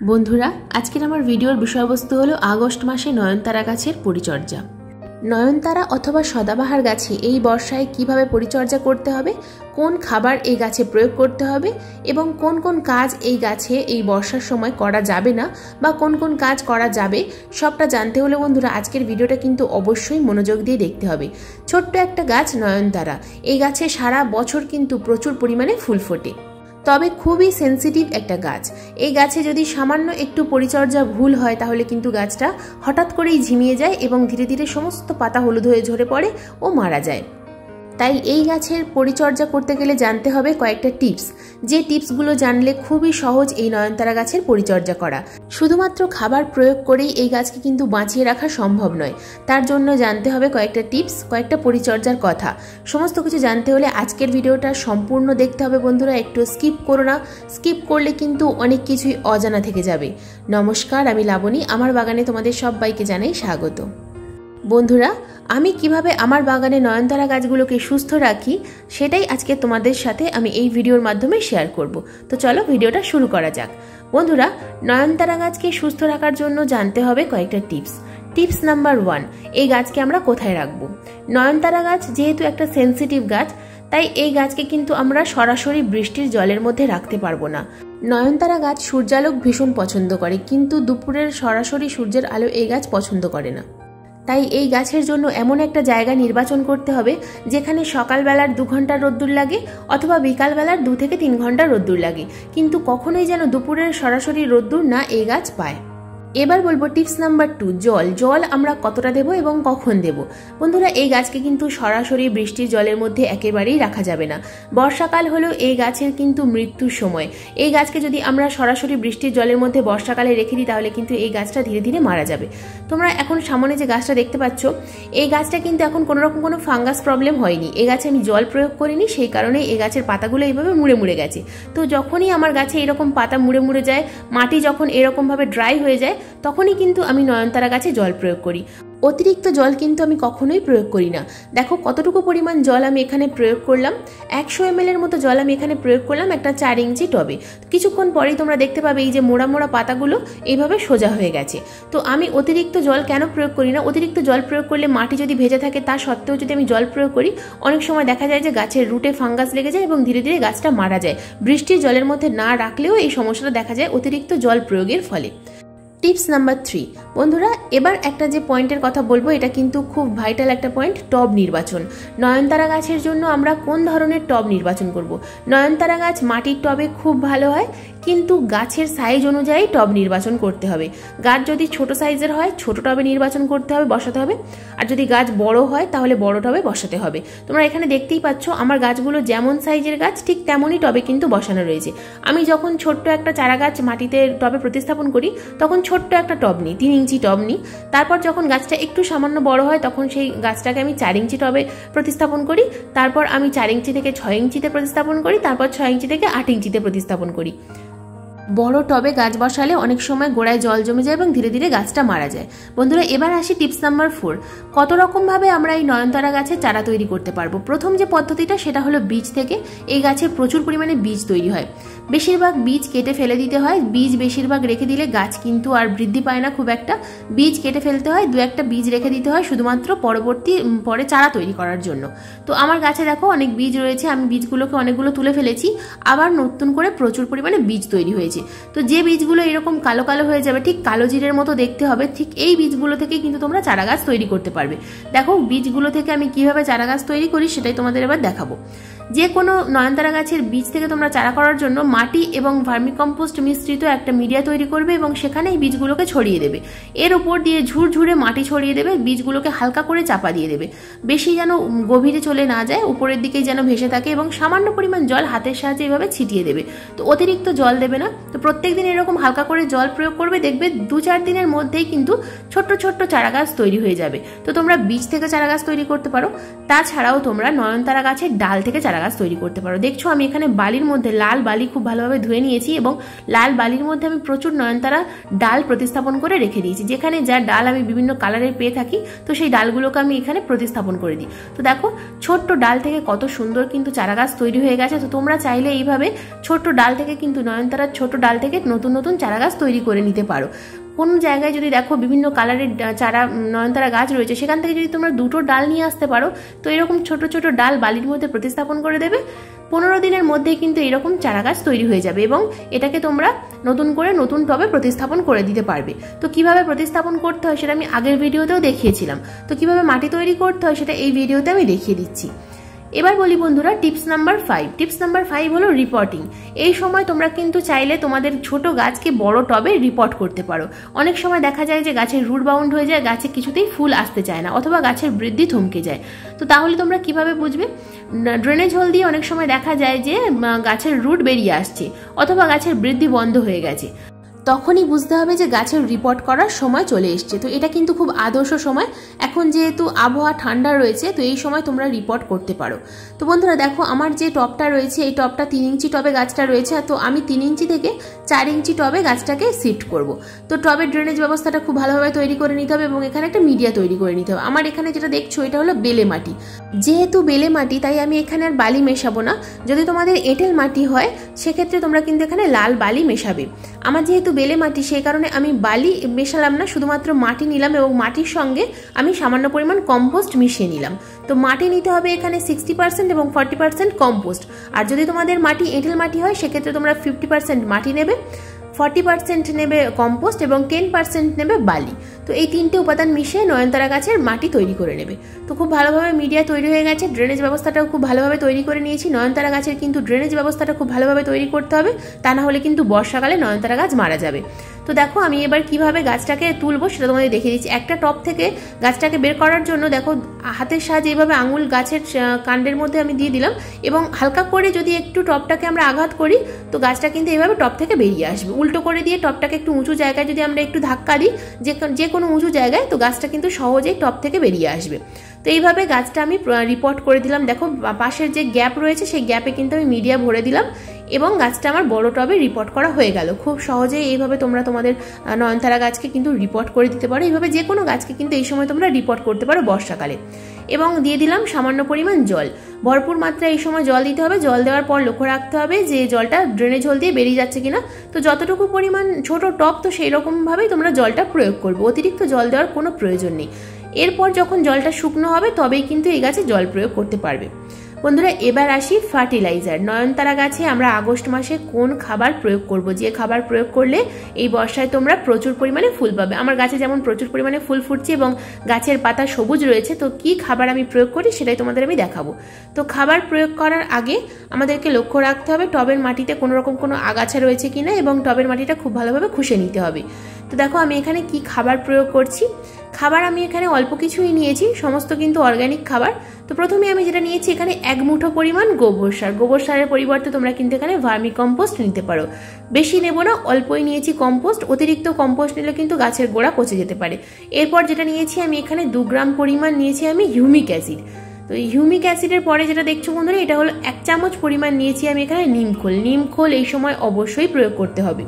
বন্ধুরা, আজকের আমার ভিডিওর বিষয়বস্তু হলো আগস্ট মাসে নয়নতারা গাছের পরিচর্যা। নয়নতারা অথবা সদাবাহার গাছে এই বর্ষায় কিভাবে পরিচর্যা করতে হবে, কোন খাবার এই গাছে প্রয়োগ করতে হবে এবং কোন কোন কাজ এই গাছে এই বর্ষার সময় করা যাবে না বা কোন কোন কাজ করা যাবে, সবটা জানতে হলে বন্ধুরা আজকের ভিডিওটা কিন্তু অবশ্যই মনোযোগ দিয়ে দেখতে হবে। ছোট্ট একটা গাছ নয়নতারা, এই গাছে সারা বছর কিন্তু প্রচুর পরিমাণে ফুল ফোটে, তবে খুবই সেন্সিটিভ একটা গাছ। এই গাছে যদি সামান্য একটু পরিচর্যা ভুল হয় তাহলে কিন্তু গাছটা হঠাৎ করেই ঝিমিয়ে যায় এবং ধীরে ধীরে সমস্ত পাতা হলুদ হয়ে ঝরে পড়ে ও মারা যায়। তাই এই গাছের পরিচর্যা করতে গেলে জানতে হবে কয়েকটা টিপস, যে টিপসগুলো জানলে খুবই সহজ এই নয়নতারা গাছের পরিচর্যা করা। শুধুমাত্র খাবার প্রয়োগ করেই এই গাছকে কিন্তু বাঁচিয়ে রাখা সম্ভব নয়, তার জন্য জানতে হবে কয়েকটা টিপস, কয়েকটা পরিচর্যার কথা। সমস্ত কিছু জানতে হলে আজকের ভিডিওটা সম্পূর্ণ দেখতে হবে বন্ধুরা, একটু স্কিপ করো না, স্কিপ করলে কিন্তু অনেক কিছুই অজানা থেকে যাবে। নমস্কার, আমি লাবণী, আমার বাগানে তোমাদের সবাইকে জানাই স্বাগত। বন্ধুরা, আমি কিভাবে আমার বাগানে নয়নতারা গাছগুলোকে সুস্থ রাখি সেটাই আজকে তোমাদের সাথে আমি এই ভিডিওর মাধ্যমে শেয়ার করব। তো চলো ভিডিওটা শুরু করা যাক। বন্ধুরা, নয়নতারা গাছকে সুস্থ রাখার জন্য জানতে হবে কয়েকটা টিপস। টিপস নাম্বার 1, এই গাছকে আমরা কোথায় রাখবো? নয়নতারা গাছ যেহেতু একটা সেন্সিটিভ গাছ, তাই এই গাছকে কিন্তু আমরা সরাসরি বৃষ্টির জলের মধ্যে রাখতে পারবো না। নয়নতারা গাছ সূর্যালোক ভীষণ পছন্দ করে, কিন্তু দুপুরের সরাসরি সূর্যের আলো এই গাছ পছন্দ করে না। তাই এই গাছের জন্য এমন একটা জায়গা নির্বাচন করতে হবে যেখানে সকালবেলার 2 ঘন্টা রোদ্দুর লাগে অথবা বিকালবেলার 2 থেকে 3 ঘন্টা রোদ্দুর লাগে, কিন্তু কখনোই যেন দুপুরের সরাসরি রোদ্দুর না এই গাছ পায়। এবার বলবো টিপস নাম্বার 2, জল আমরা কতটা দেব এবং কখন দেব। বন্ধুরা, এই গাছকে কিন্তু সরাসরি বৃষ্টির জলের মধ্যে একেবারেই রাখা যাবে না। বর্ষাকাল হলো এই গাছের কিন্তু মৃত্যুর সময়। এই গাছকে যদি আমরা সরাসরি বৃষ্টির জলের মধ্যে বর্ষাকালে রেখে দিই তাহলে কিন্তু এই গাছটা ধীরে ধীরে মারা যাবে। তোমরা এখন সামনে যে গাছটা দেখতে পাচ্ছ, এই গাছটা কিন্তু এখন কোনোরকম কোনো ফাঙ্গাস প্রবলেম হয়নি। এই গাছে আমি জল প্রয়োগ করিনি, সেই কারণে এই গাছের পাতাগুলো এইভাবে মুড়ে মুড়ে গেছে। তো যখনই আমার গাছে এরকম পাতা মুড়ে মুড়ে যায়, মাটি যখন এরকমভাবে ড্রাই হয়ে যায়, তখনই কিন্তু আমি নয়নতারা গাছে জল প্রয়োগ করি। অতিরিক্ত জল কিন্তু আমি কখনোই প্রয়োগ করি না। দেখো কতটুকু পরিমাণ জল আমি এখানে প্রয়োগ করলাম। 100 ml এর মতো জল আমি এখানে প্রয়োগ করলাম একটা 4 ইঞ্চি টবে। কিছুক্ষণ পরেই তোমরা দেখতে পাবে এই যে মোড়া মোড়া পাতাগুলো এইভাবে সোজা হয়ে গেছে। তো আমি অতিরিক্ত জল কেন প্রয়োগ করি না? অতিরিক্ত জল প্রয়োগ করলে মাটি যদি ভেজে থাকে তা সত্ত্বেও যদি আমি জল প্রয়োগ করি, অনেক সময় দেখা যায় যে গাছের রুটে ফাঙ্গাস লেগে যায় এবং ধীরে ধীরে গাছটা মারা যায়। বৃষ্টির জলের মধ্যে না রাখলেও এই সমস্যাটা দেখা যায় অতিরিক্ত জল প্রয়োগের ফলে। টিপস নাম্বার 3, বন্ধুরা এবার একটা যে পয়েন্টের কথা বলবো, এটা কিন্তু খুব ভাইটাল একটা পয়েন্ট, টব নির্বাচন। নয়নতারা গাছের জন্য আমরা কোন ধরনের টব নির্বাচন করব? নয়নতারা গাছ মাটির টবে খুব ভালো হয়, কিন্তু গাছের সাইজ অনুযায়ী টব নির্বাচন করতে হবে। গাছ যদি ছোট সাইজের হয় ছোট টবে নির্বাচন করতে হবে, বসাতে হবে, আর যদি গাছ বড় হয় তাহলে বড় টবে বসাতে হবে। তোমরা এখানে দেখতেই পাচ্ছ আমার গাছগুলো যেমন সাইজের গাছ ঠিক তেমনই টবে কিন্তু বসানো রয়েছে। আমি যখন ছোট্ট একটা চারা গাছ মাটিতে টবে প্রতিস্থাপন করি তখন ছোট্ট একটা টব নিই, 3 ইঞ্চি টব নিই। তারপর যখন গাছটা একটু সামান্য বড় হয় তখন সেই গাছটাকে আমি 4 ইঞ্চি টবে প্রতিস্থাপন করি। তারপর আমি 4 ইঞ্চি থেকে 6 ইঞ্চিতে প্রতিস্থাপন করি, তারপর 6 ইঞ্চি থেকে 8 ইঞ্চিতে প্রতিস্থাপন করি। বড় টবে গাছ বসালে অনেক সময় গোড়ায় জল জমে যায় এবং ধীরে ধীরে গাছটা মারা যায়। বন্ধুরা, এবার আসি টিপস নাম্বার 4, কত রকমভাবে আমরা এই নয়নতারা গাছের চারা তৈরি করতে পারবো। প্রথম যে পদ্ধতিটা সেটা হলো বীজ থেকে। এই গাছে প্রচুর পরিমাণে বীজ তৈরি হয়, বেশিরভাগ বীজ কেটে ফেলে দিতে হয়। বীজ বেশিরভাগ রেখে দিলে গাছ কিন্তু আর বৃদ্ধি পায় না খুব একটা। বীজ কেটে ফেলতে হয়, 2-1টা বীজ রেখে দিতে হয় শুধুমাত্র পরে চারা তৈরি করার জন্য। তো আমার গাছে দেখো অনেক বীজ রয়েছে, আমি বীজগুলোকে অনেকগুলো তুলে ফেলেছি, আবার নতুন করে প্রচুর পরিমাণে বীজ তৈরি হয়েছে। তো যে বীজগুলো এরকম কালো কালো হয়ে যাবে, ঠিক কালো জিরের মতো দেখতে হবে, ঠিক এই বীজগুলো থেকে কিন্তু তোমরা চারা গাছ তৈরি করতে পারবে। দেখো বীজগুলো থেকে আমি কিভাবে চারা গাছ তৈরি করি সেটাই তোমাদের এবার দেখাবো। যে কোনো নয়নতারা গাছের বীজ থেকে তোমরা চারা করার জন্য মাটি এবং ভার্মিকম্পোস্ট মিশ্রিত একটা মিডিয়া তৈরি করবে এবং সেখানে এই বীজগুলোকে ছড়িয়ে দেবে। এর উপর দিয়ে ঝুরঝুরে মাটি ছড়িয়ে দেবে, বীজগুলোকে হালকা করে চাপা দিয়ে দেবে, বেশি যেন গভীরে চলে না যায়, উপরের দিকেই যেন ভেসে থাকে, এবং সামান্য পরিমাণ জল হাতের সাহায্যে এভাবে ছিটিয়ে দেবে। তো অতিরিক্ত জল দেবে না। তো প্রত্যেকদিন এরকম হালকা করে জল প্রয়োগ করবে, দেখবে 2-4 দিনের মধ্যেই কিন্তু ছোট্ট ছোট্ট চারা গাছ তৈরি হয়ে যাবে। তো তোমরা বীজ থেকে চারা গাছ তৈরি করতে পারো, তাছাড়াও তোমরা নয়নতারা গাছের ডাল থেকে চারা গাছ তৈরি করতে পারো। দেখছো আমি এখানে বালির মধ্যে লাল বালি খুব ভালোভাবে ধুয়ে নিয়েছি এবং লাল বালির মধ্যে আমি প্রচুর নয়নতারা ডাল প্রতিস্থাপন করে রেখে দিয়েছি। যেখানে যা ডাল আমি বিভিন্ন কালারের পেয়ে থাকি, তো সেই ডালগুলোকে আমি এখানে প্রতিস্থাপন করে দিই। তো দেখো ছোট্ট ডাল থেকে কত সুন্দর কিন্তু চারা গাছ তৈরি হয়ে গেছে। তো তোমরা চাইলে এইভাবে ছোট্ট ডাল থেকে কিন্তু নয়নতারার ছোট ডাল থেকে নতুন নতুন চারা গাছ তৈরি করে নিতে পারো। কোন জায়গায় যদি দেখো বিভিন্ন কালারের চারা নয়নতারা গাছ রয়েছে, সেখান থেকে যদি তোমরা দুটো ডাল নিয়ে আসতে পারো, তো এরকম ছোট ছোট ডাল বালির মধ্যে প্রতিস্থাপন করে দেবে। 15 দিনের মধ্যেই কিন্তু এরকম চারা গাছ তৈরি হয়ে যাবে এবং এটাকে তোমরা নতুন করে নতুন টবে প্রতিস্থাপন করে দিতে পারবে। তো কিভাবে প্রতিস্থাপন করতে হয় সেটা আমি আগের ভিডিওতেও দেখিয়েছিলাম। তো কিভাবে মাটি তৈরি করতে হয় সেটা এই ভিডিওতে আমি দেখিয়ে দিচ্ছি। এবার বলি বন্ধুরা টিপস নাম্বার 5। টিপস নাম্বার 5 হলো রিপোর্টিং। এই সময় তোমরা কিন্তু চাইলে তোমাদের ছোট গাছকে বড় টবে রিপোর্ট করতে পারো। অনেক সময় দেখা যায় যে গাছের রুট বাউন্ড হয়ে যায়, গাছে কিছুতেই ফুল আসতে চায় না, অথবা গাছের বৃদ্ধি থমকে যায়। তো তাহলে তোমরা কিভাবে বুঝবে? ড্রেনেজ হোল দিয়ে অনেক সময় দেখা যায় যে গাছের রুট বেরিয়ে আসছে অথবা গাছের বৃদ্ধি বন্ধ হয়ে গেছে, তখনই বুঝতে হবে যে গাছের রিপোর্ট করার সময় চলে এসছে। তো এটা কিন্তু খুব আদর্শ সময়। এখন যেহেতু আবহাওয়া ঠান্ডা রয়েছে, তো এই সময় তোমরা রিপোর্ট করতে পারো। তো বন্ধুরা দেখো আমার যে টবটা রয়েছে, এই টবটা 3 ইঞ্চি টবে গাছটা রয়েছে। তো আমি 3 ইঞ্চি থেকে 4 ইঞ্চি টবে গাছটাকে শিফট করব। তো টবের ড্রেনেজ ব্যবস্থাটা খুব ভালোভাবে তৈরি করে নিতে হবে এবং এখানে একটা মিডিয়া তৈরি করে নিতে হবে। আমার এখানে যেটা দেখছো এটা হলো বেলে মাটি। যেহেতু বেলে মাটি তাই আমি এখানে আর বালি মেশাবো না। যদি তোমাদের এঁটেল মাটি হয় সেক্ষেত্রে তোমরা কিন্তু এখানে লাল বালি মেশাবে। আমার যেহেতু বেলে মাটি সেই কারণে আমি বালি মেশালাম না, শুধুমাত্র মাটি নিলাম এবং মাটির সঙ্গে আমি সামান্য পরিমাণ কম্পোস্ট মিশিয়ে নিলাম। তো মাটি নিতে হবে এখানে 60% এবং 40% কম্পোস্ট। আর যদি তোমাদের মাটি এঁটেল মাটি হয় সেক্ষেত্রে তোমরা 50% মাটি নেবে, 40% নেবে কম্পোস্ট এবং 10% নেবে বালি। তো এই 3টে উপাদান মিশিয়ে নয়নতারা গাছের মাটি তৈরি করে নেবে। তো খুব ভালোভাবে মিডিয়া তৈরি হয়ে গেছে, ড্রেনেজ ব্যবস্থাটাও খুব ভালোভাবে তৈরি করে নিয়েছি। নয়নতারা গাছের কিন্তু ড্রেনেজ ব্যবস্থাটা খুব ভালোভাবে তৈরি করতে হবে, তা না হলে কিন্তু বর্ষাকালে নয়নতারা গাছ মারা যাবে। তো দেখো আমি এবার কিভাবে গাছটাকে তুলবো সেটা তোমাদের দেখিয়ে দিচ্ছি। একটা টব থেকে গাছটাকে বের করার জন্য দেখো হাতের সাহায্যে এইভাবে আঙুল গাছের কাণ্ডের মধ্যে আমি দিয়ে দিলাম এবং হালকা করে যদি একটু টবটাকে আমরা আঘাত করি তো গাছটা কিন্তু এইভাবে টব থেকে বেরিয়ে আসবে। উল্টো করে দিয়ে টবটাকে একটু উঁচু জায়গায় যদি আমরা একটু ধাক্কা দিই, যে কোনো উঁচু জায়গায়, তো গাছটা কিন্তু সহজেই টব থেকে বেরিয়ে আসবে। তো এইভাবে গাছটা আমি রিপোর্ট করে দিলাম। দেখো পাশের যে গ্যাপ রয়েছে সেই গ্যাপে কিন্তু আমি মিডিয়া ভরে দিলাম এবং গাছটা আমার বড় টবে রিপোর্ট করা হয়ে গেল। খুব সহজেই এইভাবে তোমরা তোমাদের নয়নতারা গাছকে কিন্তু রিপোর্ট করে দিতে পারো। এইভাবে যে কোনো গাছকে কিন্তু এই সময় তোমরা রিপোর্ট করতে পারো বর্ষাকালে। এবং দিয়ে দিলাম সামান্য পরিমাণ জল, ভরপুর মাত্রায় এই সময় জল দিতে হবে। জল দেওয়ার পর লক্ষ্য রাখতে হবে যে জলটা ড্রেনেজ হোল দিয়ে বেরিয়ে যাচ্ছে কিনা। তো যতটুকু পরিমাণ ছোট টব তো সেই রকমভাবেই তোমরা জলটা প্রয়োগ করবে, অতিরিক্ত জল দেওয়ার কোনো প্রয়োজন নেই। এরপর যখন জলটা শুকনো হবে তবেই কিন্তু এই গাছে জল প্রয়োগ করতে পারবে। বন্ধুরা এবার আসি ফার্টিলাইজার। নয়নতারা গাছে আমরা আগস্ট মাসে কোন খাবার প্রয়োগ করব, যে খাবার প্রয়োগ করলে এই বর্ষায় তোমরা প্রচুর পরিমাণে ফুল পাবে। আমার গাছে যেমন প্রচুর পরিমাণে ফুল ফুটছে এবং গাছের পাতা সবুজ রয়েছে, তো কি খাবার আমি প্রয়োগ করি সেটাই তোমাদের আমি দেখাবো। তো খাবার প্রয়োগ করার আগে আমাদেরকে লক্ষ্য রাখতে হবে টবের মাটিতে কোনো রকম কোনো আগাছা রয়েছে কিনা এবং টবের মাটিটা খুব ভালোভাবে খুশে নিতে হবে। তো দেখো আমি এখানে কি খাবার প্রয়োগ করছি। খাবার আমি এখানে অল্প কিছুই নিয়েছি, সমস্ত কিন্তু অর্গানিক খাবার। তো প্রথমে আমি যেটা নিয়েছি এখানে 1 মুঠো পরিমাণ গোবর সার। গোবর সারের পরিবর্তে তোমরা কিন্তু এখানে ভার্মি কম্পোস্ট নিতে পারো। বেশি নেব না, অল্পই নিয়েছি কম্পোস্ট। অতিরিক্ত কম্পোস্ট নিলে কিন্তু গাছের গোড়া পচে যেতে পারে। এরপর যেটা নিয়েছি আমি এখানে 2 গ্রাম পরিমাণ নিয়েছি আমি হিউমিক অ্যাসিড। তো এই হিউমিক অ্যাসিডের পরে যেটা দেখছো বন্ধুরা, এটা হলো 1 চামচ পরিমাণ নিয়েছি আমি এখানে নিমখোল। নিমখোল এই সময় অবশ্যই প্রয়োগ করতে হবে।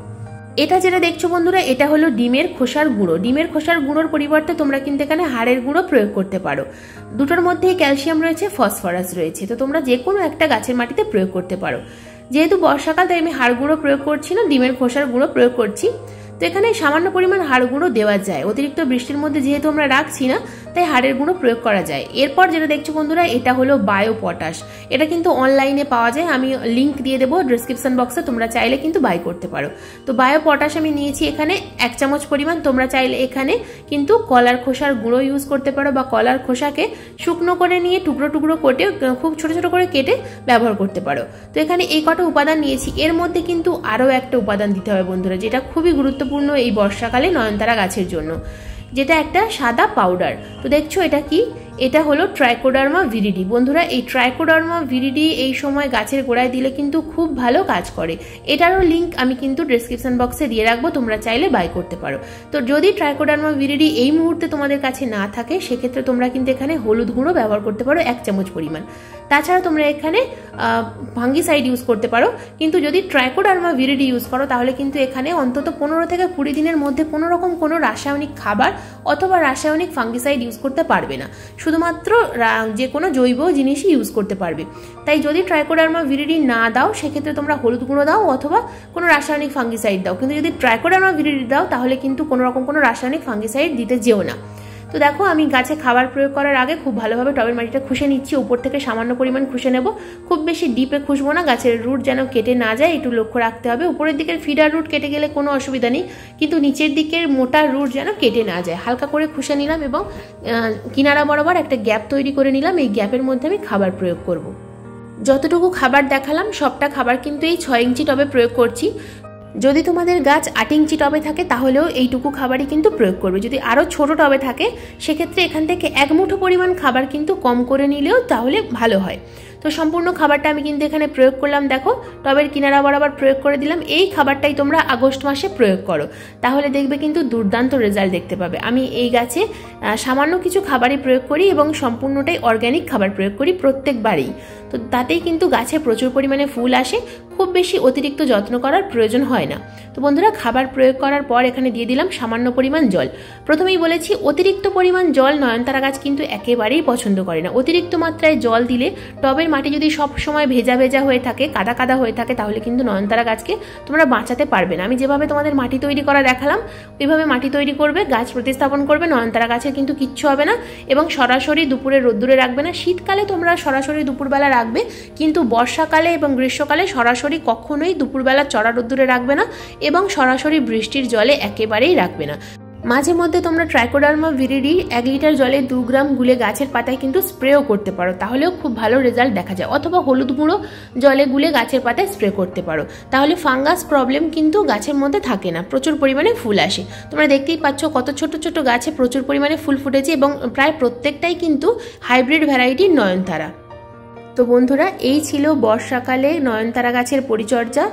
এটা যেটা দেখছো বন্ধুরা, এটা হলো ডিমের খোসার গুঁড়ো। ডিমের খোসার গুঁড়োর পরিবর্তে তোমরা কিন্তু এখানে হাড়ের গুঁড়ো প্রয়োগ করতে পারো। দুটোর মধ্যেই ক্যালসিয়াম রয়েছে, ফসফরাস রয়েছে, তো তোমরা যে কোনো একটা গাছের মাটিতে প্রয়োগ করতে পারো। যেহেতু বর্ষাকাল তাই আমি হাড় গুঁড়ো প্রয়োগ করছি না, ডিমের খোসার গুঁড়ো প্রয়োগ করছি। তো এখানে সামান্য পরিমাণ হাড় গুঁড়ো দেওয়া যায়, অতিরিক্ত বৃষ্টির মধ্যে যেহেতু আমরা রাখছি না তাই হাড়ের গুঁড়ো প্রয়োগ করা যায়। এরপর যেটা দেখছো বন্ধুরা, এটা হলো বায়ো পটাশ। এটা কিন্তু অনলাইনে পাওয়া যায়, আমি লিংক দিয়ে দেবো ডেসক্রিপশন বক্সে, তোমরা চাইলে কিন্তু বাই করতে পারো। তো বায়ো পটাশ আমি নিয়েছি এখানে 1 চামচ পরিমাণ। তোমরা চাইলে এখানে কিন্তু কলার খোসার গুঁড়ো ইউজ করতে পারো বা কলার খোসাকে শুকনো করে নিয়ে টুকরো টুকরো কেটে খুব ছোট ছোট করে কেটে ব্যবহার করতে পারো। তো এখানে এই কটা উপাদান নিয়েছি। এর মধ্যে কিন্তু আরও একটা উপাদান দিতে হবে বন্ধুরা, যেটা খুবই গুরুত্বপূর্ণ এই বর্ষাকালে নয়নতারা গাছের জন্য। যেটা একটা সাদা পাউডার। তো দেখছো এটা কি, এটা হলো ট্রাইকোডার্মা ভিরিডি। বন্ধুরা এই ট্রাইকোডার্মা ভিরিডি এই সময় গাছের গোড়ায় দিলে কিন্তু খুব ভালো কাজ করে। এটারও লিঙ্ক আমি কিন্তু ডেসক্রিপশন বক্সে দিয়ে রাখবো, তোমরা চাইলে বাই করতে পারো। তো যদি ট্রাইকোডার্মা ভিরিডি এই মুহূর্তে তোমাদের কাছে না থাকে সেক্ষেত্রে তোমরা কিন্তু এখানে হলুদ গুঁড়ো ব্যবহার করতে পারো 1 চামচ পরিমাণ। তাছাড়া তোমরা এখানে ফাঙ্গিসাইড ইউজ করতে পারো, কিন্তু যদি ট্রাইকোডার্মা ভিরিডি ইউজ করো তাহলে কিন্তু এখানে অন্তত 15 থেকে 20 দিনের মধ্যে কোনো রকম কোনো রাসায়নিক খাবার অথবা রাসায়নিক ফাঙ্গিসাইড ইউজ করতে পারবে না, শুধুমাত্র যে কোনো জৈব জিনিসই ইউজ করতে পারবে। তাই যদি ট্রাইকোডার্মা ভিরিডি না দাও সেক্ষেত্রে তোমরা হলুদ গুঁড়ো দাও অথবা কোনো রাসায়নিক ফাঙ্গিসাইড দাও, কিন্তু যদি ট্রাইকোডার্মা ভিরিডি দাও তাহলে কিন্তু কোনো রকম কোনো রাসায়নিক ফাঙ্গিসাইড দিতে যেও না। তো দেখো আমি গাছে খাবার প্রয়োগ করার আগে খুব ভালোভাবে টবের মাটিটা খুশে নিচ্ছি। উপর থেকে সামান্য পরিমাণ খুশে নেব, খুব বেশি ডিপে খুশবো না, গাছের রুট যেন কেটে না যায় একটু লক্ষ্য রাখতে হবে। উপরের দিকের ফিডার রুট কেটে গেলে কোনো অসুবিধা নেই, কিন্তু নিচের দিকের মোটা রুট যেন কেটে না যায়। হালকা করে খুশে নিলাম এবং কিনারা বরাবর একটা গ্যাপ তৈরি করে নিলাম। এই গ্যাপের মধ্যে আমি খাবার প্রয়োগ করব। যতটুকু খাবার দেখালাম সবটা খাবার কিন্তু এই 6 ইঞ্চি টবে প্রয়োগ করছি। যদি তোমাদের গাছ 8 ইঞ্চি টবে থাকে তাহলেও এইটুকু খাবারই কিন্তু প্রয়োগ করবে। যদি আরও ছোট টবে থাকে সেক্ষেত্রে এখান থেকে 1 মুঠো পরিমাণ খাবার কিন্তু কম করে নিলেও তাহলে ভালো হয়। তো সম্পূর্ণ খাবারটা আমি কিন্তু এখানে প্রয়োগ করলাম। দেখো টবের কিনারা বরাবর প্রয়োগ করে দিলাম। এই খাবারটাই তোমরা আগস্ট মাসে প্রয়োগ করো, তাহলে দেখবে কিন্তু দুর্দান্ত রেজাল্ট দেখতে পাবে। আমি এই গাছে সামান্য কিছু খাবারই প্রয়োগ করি এবং সম্পূর্ণটাই অর্গ্যানিক খাবার প্রয়োগ করি প্রত্যেকবারই। তো তাতেই কিন্তু গাছে প্রচুর পরিমাণে ফুল আসে, খুব বেশি অতিরিক্ত যত্ন করার প্রয়োজন হয় না। তো বন্ধুরা খাবার প্রয়োগ করার পর এখানে দিয়ে দিলাম সামান্য পরিমাণ জল। প্রথমেই বলেছি অতিরিক্ত পরিমাণ জল নয়নতারা গাছ কিন্তু একেবারেই পছন্দ করে না। অতিরিক্ত মাত্রায় জল দিলে টবের মাটি যদি সব সময় ভেজা ভেজা হয়ে থাকে, কাদা কাদা হয়ে থাকে, তাহলে কিন্তু নয়নতারা গাছকে তোমরা বাঁচাতে পারবে না। আমি যেভাবে তোমাদের মাটি তৈরি করা দেখালাম ওইভাবে মাটি তৈরি করবে, গাছ প্রতিস্থাপন করবে, নয়নতারা গাছের কিন্তু কিচ্ছু হবে না। এবং সরাসরি দুপুরে রোদ্দুরে রাখবে না। শীতকালে তোমরা সরাসরি দুপুরবেলা রাখবে, কিন্তু বর্ষাকালে এবং গ্রীষ্মকালে সরাসরি কখনোই দুপুরবেলা চড়া রোদ্দুরে রাখবে না এবং সরাসরি বৃষ্টির জলে একেবারেই রাখবে না। মাঝে মধ্যে তোমরা ট্রাইকোডার্মা ভিরিডি 1 লিটার জলে 2 গ্রাম গুলে গাছের পাতায় কিন্তু স্প্রেও করতে পারো, তাহলেও খুব ভালো রেজাল্ট দেখা যায়। অথবা হলুদ গুঁড়ো জলে গুলে গাছের পাতায় স্প্রে করতে পারো, তাহলে ফাঙ্গাস প্রবলেম কিন্তু গাছের মধ্যে থাকে না, প্রচুর পরিমাণে ফুল আসে। তোমরা দেখতেই পাচ্ছ কত ছোট ছোট গাছে প্রচুর পরিমাণে ফুল ফুটেছে এবং প্রায় প্রত্যেকটাই কিন্তু হাইব্রিড ভ্যারাইটির নয়নতারা। তো বন্ধুরা এই ছিল বর্ষাকালে নয়নতারা গাছের পরিচর্যা।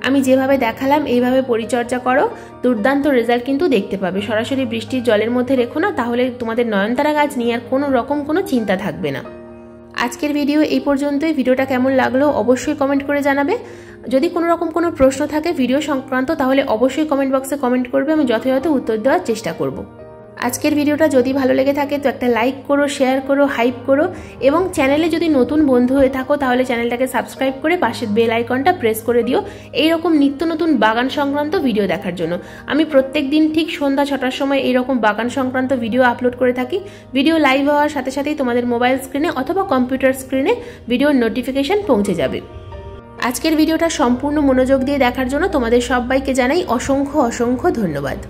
আমি যেভাবে দেখালাম এইভাবে পরিচর্যা করো, দুর্দান্ত রেজাল্ট কিন্তু দেখতে পাবে। সরাসরি বৃষ্টির জলের মধ্যে রেখো না, তাহলে তোমাদের নয়নতারা গাছ নিয়ে আর কোনো রকম কোনো চিন্তা থাকবে না। আজকের ভিডিও এই পর্যন্তই। ভিডিওটা কেমন লাগলো অবশ্যই কমেন্ট করে জানাবে। যদি কোনো রকম কোনো প্রশ্ন থাকে ভিডিও সংক্রান্ত তাহলে অবশ্যই কমেন্ট বক্সে কমেন্ট করবে, আমি যথাযথ উত্তর দেওয়ার চেষ্টা করব। আজকের ভিডিওটা যদি ভালো লেগে থাকে তো একটা লাইক করো, শেয়ার করো, হাইপ করো এবং চ্যানেলে যদি নতুন বন্ধু হয়ে থাকো তাহলে চ্যানেলটাকে সাবস্ক্রাইব করে পাশের বেল আইকনটা প্রেস করে দিও এইরকম নিত্য নতুন বাগান সংক্রান্ত ভিডিও দেখার জন্য। আমি প্রত্যেক দিন ঠিক সন্ধ্যা 6টার সময় এইরকম বাগান সংক্রান্ত ভিডিও আপলোড করে থাকি। ভিডিও লাইভ হওয়ার সাথে সাথেই তোমাদের মোবাইল স্ক্রিনে অথবা কম্পিউটার স্ক্রিনে ভিডিওর নোটিফিকেশন পৌঁছে যাবে। আজকের ভিডিওটা সম্পূর্ণ মনোযোগ দিয়ে দেখার জন্য তোমাদের সবাইকে জানাই অসংখ্য অসংখ্য ধন্যবাদ।